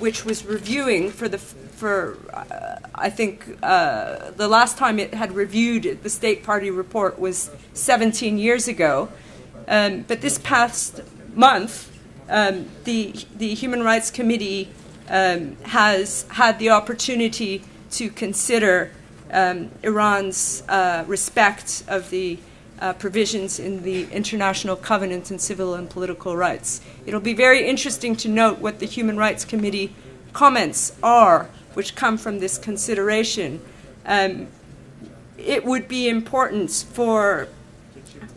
which was reviewing I think the last time it had reviewed the State Party report was 17 years ago. But this past month, the Human Rights Committee has had the opportunity to consider Iran's respect of the provisions in the International Covenant on Civil and Political Rights. It'll be very interesting to note what the Human Rights Committee comments are, which come from this consideration. It would be important for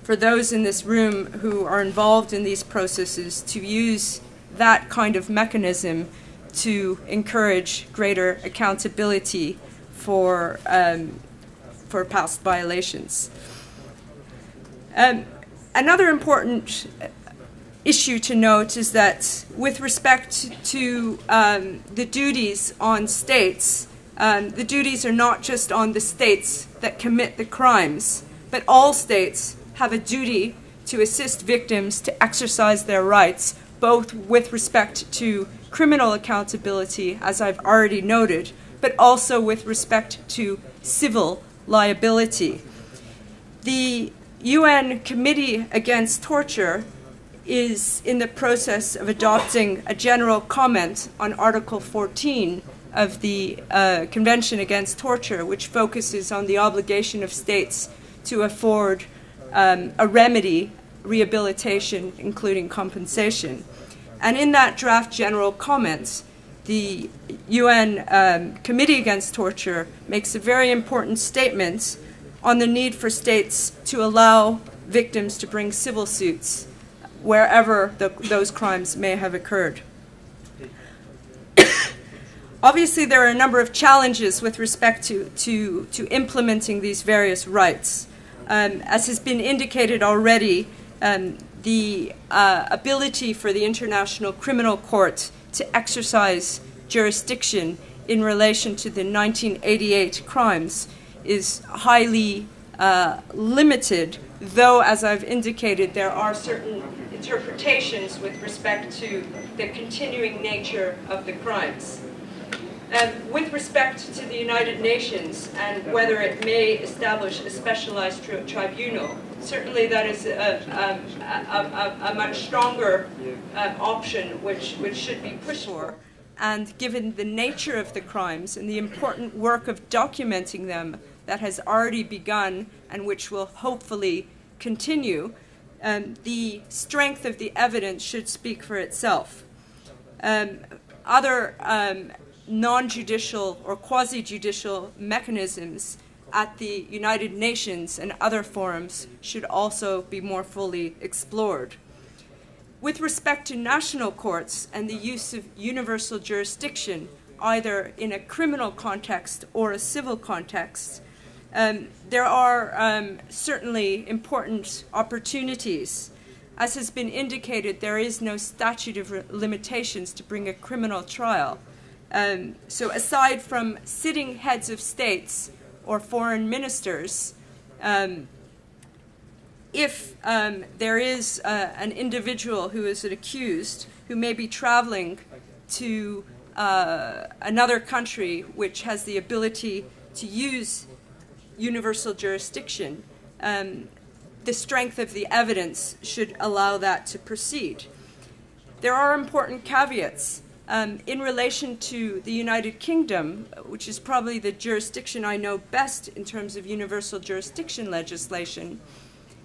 those in this room who are involved in these processes to use that kind of mechanism to encourage greater accountability for past violations. Another important issue to note is that with respect to the duties on states, the duties are not just on the states that commit the crimes, but all states have a duty to assist victims to exercise their rights, both with respect to criminal accountability, as I've already noted, but also with respect to civil liability. The UN Committee Against Torture is in the process of adopting a general comment on Article 14 of the Convention Against Torture, which focuses on the obligation of states to afford a remedy, rehabilitation, including compensation. And in that draft general comment, the UN Committee Against Torture makes a very important statement on the need for states to allow victims to bring civil suits wherever those crimes may have occurred. Obviously, there are a number of challenges with respect to implementing these various rights. As has been indicated already, the ability for the International Criminal Court to exercise jurisdiction in relation to the 1988 crimes is highly limited, though, as I've indicated, there are certain interpretations with respect to the continuing nature of the crimes. With respect to the United Nations and whether it may establish a specialized tribunal, certainly that is a much stronger option which should be pushed for. And given the nature of the crimes and the important work of documenting them that has already begun and which will hopefully continue, the strength of the evidence should speak for itself. Other non-judicial or quasi-judicial mechanisms at the United Nations and other forums should also be more fully explored. With respect to national courts and the use of universal jurisdiction, either in a criminal context or a civil context, there are certainly important opportunities. As has been indicated, there is no statute of limitations to bring a criminal trial. So aside from sitting heads of states or foreign ministers, if there is an individual who is an accused who may be traveling to another country which has the ability to use universal jurisdiction, the strength of the evidence should allow that to proceed. There are important caveats. In relation to the United Kingdom, which is probably the jurisdiction I know best in terms of universal jurisdiction legislation,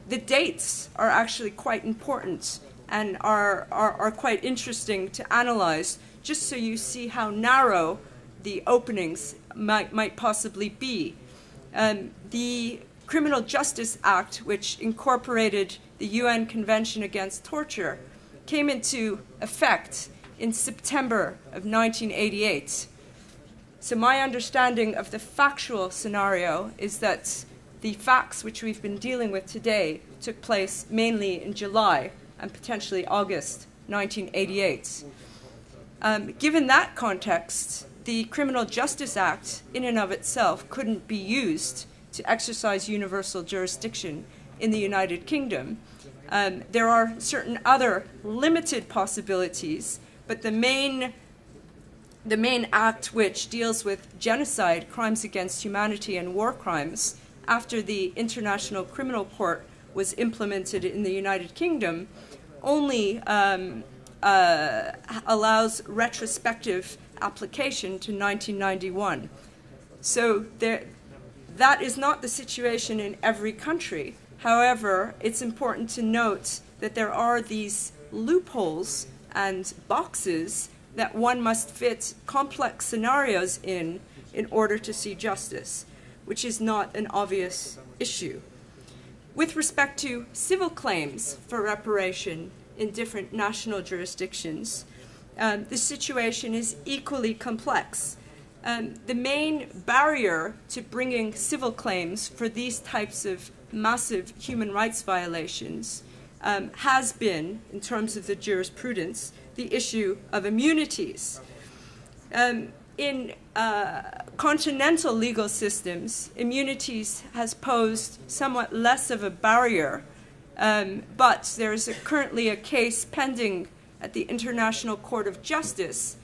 the dates are actually quite important and are quite interesting to analyze, just so you see how narrow the openings might possibly be. The Criminal Justice Act, which incorporated the UN Convention Against Torture, came into effect in September of 1988. So my understanding of the factual scenario is that the facts which we've been dealing with today took place mainly in July and potentially August 1988. Given that context, the Criminal Justice Act in and of itself couldn't be used to exercise universal jurisdiction in the United Kingdom. There are certain other limited possibilities, but the main the main act which deals with genocide, crimes against humanity, and war crimes after the International Criminal Court was implemented in the United Kingdom only allows retrospective application to 1991. So that is not the situation in every country. However, it's important to note that there are these loopholes and boxes that one must fit complex scenarios in order to see justice, which is not an obvious issue. With respect to civil claims for reparation in different national jurisdictions, the situation is equally complex. The main barrier to bringing civil claims for these types of massive human rights violations has been, in terms of the jurisprudence, the issue of immunities. In continental legal systems, immunities has posed somewhat less of a barrier, but there is currently a case pending at the International Court of Justice,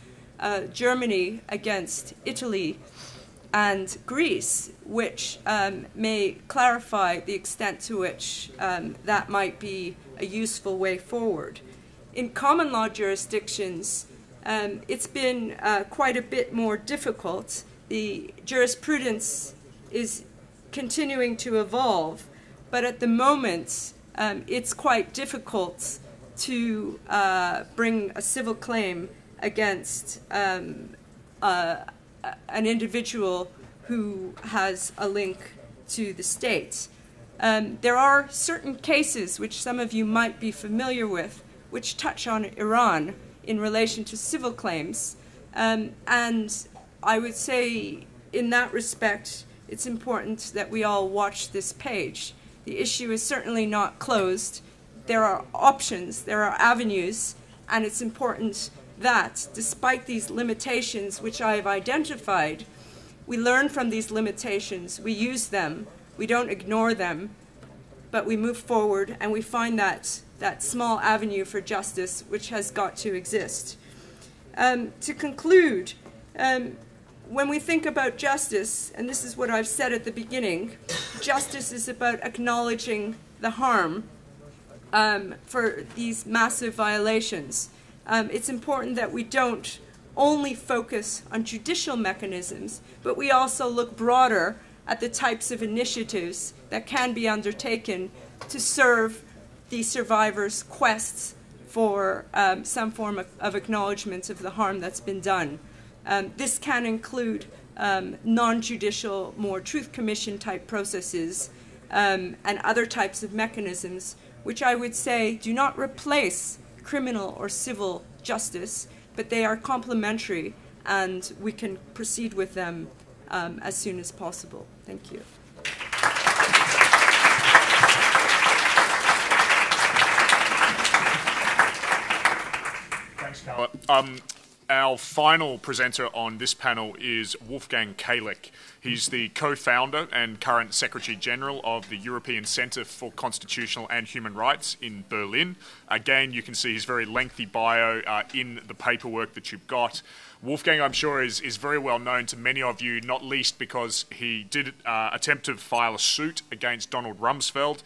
Germany against Italy and Greece, which may clarify the extent to which that might be a useful way forward. In common law jurisdictions, it's been quite a bit more difficult. The jurisprudence is continuing to evolve, but at the moment, it's quite difficult to bring a civil claim against an individual who has a link to the state. There are certain cases which some of you might be familiar with, which touch on Iran in relation to civil claims. And I would say, in that respect, it's important that we all watch this page. The issue is certainly not closed. There are options, there are avenues, and it's important that, despite these limitations which I have identified, we learn from these limitations, we use them, we don't ignore them, but we move forward and we find that small avenue for justice which has got to exist. To conclude, when we think about justice, and this is what I've said at the beginning, justice is about acknowledging the harm for these massive violations. It's important that we don't only focus on judicial mechanisms, but we also look broader at the types of initiatives that can be undertaken to serve the survivors' quests for some form of acknowledgement of the harm that's been done. This can include non-judicial, more truth commission type processes and other types of mechanisms, which I would say do not replace criminal or civil justice, but they are complementary and we can proceed with them as soon as possible. Thank you. Thanks, Carla. Our final presenter on this panel is Wolfgang Kalek. He's the co-founder and current Secretary General of the European Centre for Constitutional and Human Rights in Berlin. Again, you can see his very lengthy bio in the paperwork that you've got. Wolfgang, I'm sure, is very well known to many of you, not least because he did attempt to file a suit against Donald Rumsfeld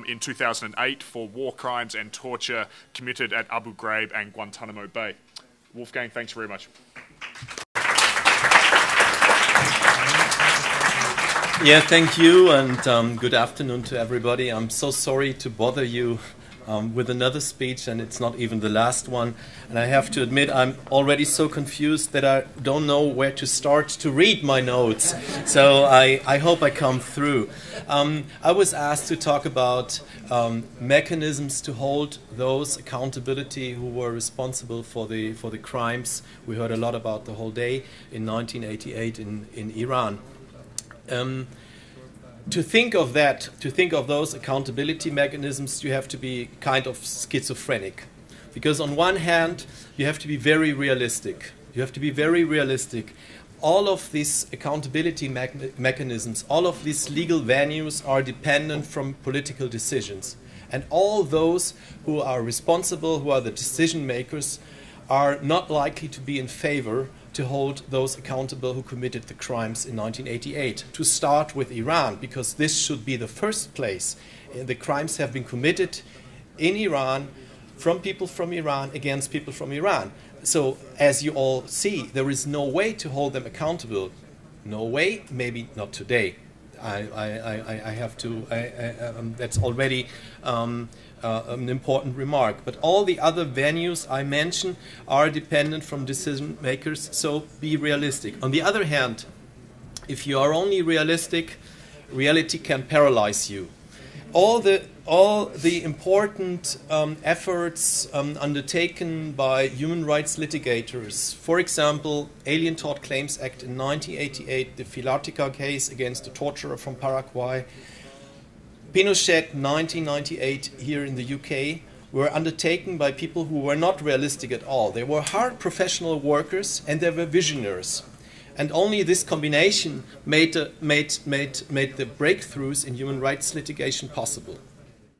in 2008 for war crimes and torture committed at Abu Ghraib and Guantanamo Bay. Wolfgang, thanks very much. Yeah, thank you, and good afternoon to everybody. I'm so sorry to bother you with another speech, and it's not even the last one. And I have to admit, I'm already so confused that I don't know where to start to read my notes. So I hope I come through. I was asked to talk about mechanisms to hold those accountability who were responsible for the crimes we heard a lot about the whole day in 1988 in Iran. To think of that, to think of those accountability mechanisms, you have to be kind of schizophrenic. Because on one hand, you have to be very realistic. You have to be very realistic. All of these accountability mechanisms, all of these legal venues are dependent from political decisions. And all those who are responsible, who are the decision makers, are not likely to be in favor to hold those accountable who committed the crimes in 1988. To start with Iran, because this should be the first place. The crimes have been committed in Iran from people from Iran against people from Iran. So, as you all see, there is no way to hold them accountable. No way, maybe not today. I have to, that's already an important remark. But all the other venues I mentioned are dependent from decision makers, so be realistic. On the other hand, if you are only realistic, reality can paralyze you. All the important efforts undertaken by human rights litigators, for example, Alien Tort Claims Act in 1988, the Filartica case against the torturer from Paraguay, Pinochet 1998 here in the UK, were undertaken by people who were not realistic at all. They were hard professional workers and they were visionaries. And only this combination made the breakthroughs in human rights litigation possible.